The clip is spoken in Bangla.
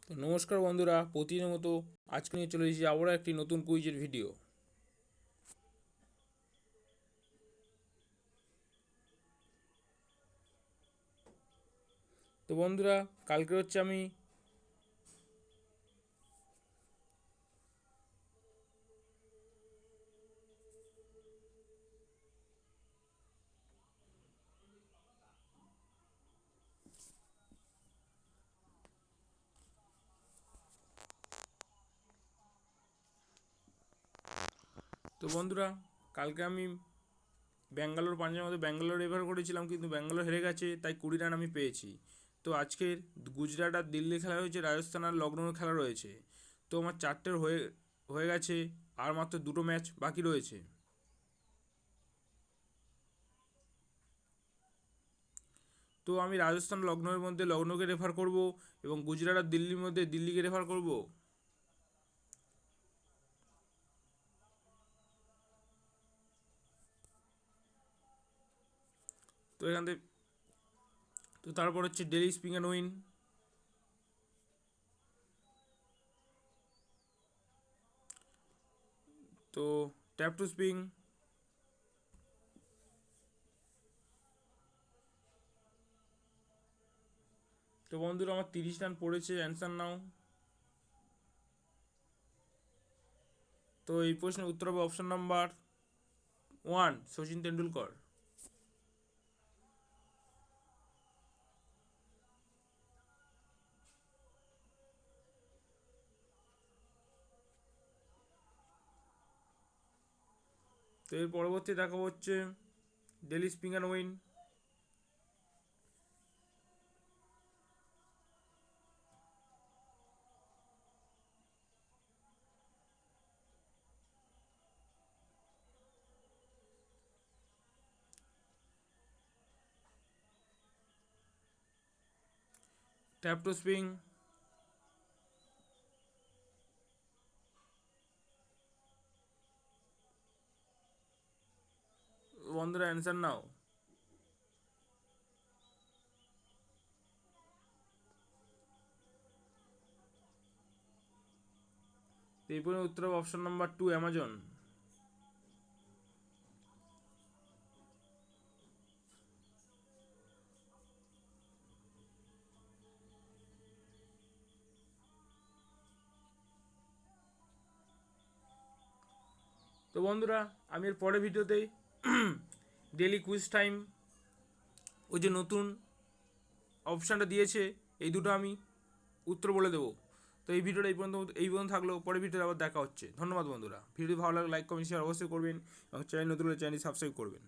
তো নমস্কার বন্ধুরা, প্রতিদিনের মতো আজকে নিয়ে চলে এসেছি আবারও একটি নতুন কুইজের ভিডিও। তো বন্ধুরা, কালকে হচ্ছে আমি তো বন্ধুরা কালকে আমি ব্যাঙ্গালোর পাঞ্জাবের মধ্যে ব্যাঙ্গালোর রেফার করেছিলাম, কিন্তু ব্যাঙ্গালোর হেরে গেছে, তাই 20 রান আমি পেয়েছি। তো আজকের গুজরাট আর দিল্লি খেলা হয়েছে, রাজস্থান আর লখনৌর খেলা রয়েছে। তো আমার 4টের হয়ে হয়ে গেছে, আর মাত্র 2টো ম্যাচ বাকি রয়েছে। তো আমি রাজস্থান লখনৌর মধ্যে লখনৌকে রেফার করব, এবং গুজরাট আর দিল্লির মধ্যে দিল্লিকে রেফার করব। তো এখান থেকে তো তারপর হচ্ছে ডেলি স্পিং অ্যান্ড উইন। তো ট্যাপ টু স্পিং। তো বন্ধুরা, আমার 30 রান পড়েছে, অ্যান্সার নাও। তো এই প্রশ্নের উত্তর হবে অপশন নাম্বার 1, সচিন তেন্ডুলকর। তো এর পরবর্তী দেখা হচ্ছে daily spin and win. Tap to spin. বন্ধুরা, অ্যান্সার নাও। তো এই পর্যন্ত উত্তর হবে অপশন নাম্বার 2, অ্যামাজন। তো বন্ধুরা, আমি এর পরের ভিডিওতেই ডেলি কুইজ টাইম ওই যে নতুন অপশানটা দিয়েছে, এই দুটো আমি উত্তর বলে দেবো। তো এই ভিডিওটা এই পর্যন্ত থাকলো, পরের ভিডিওতে আবার দেখা হচ্ছে। ধন্যবাদ বন্ধুরা। ভিডিও ভালো লাগলে লাইক কমেন্ট শেয়ার অবশ্যই করবেন, এবং চ্যানেল নতুন হলে চ্যানেল সাবস্ক্রাইব করবেন।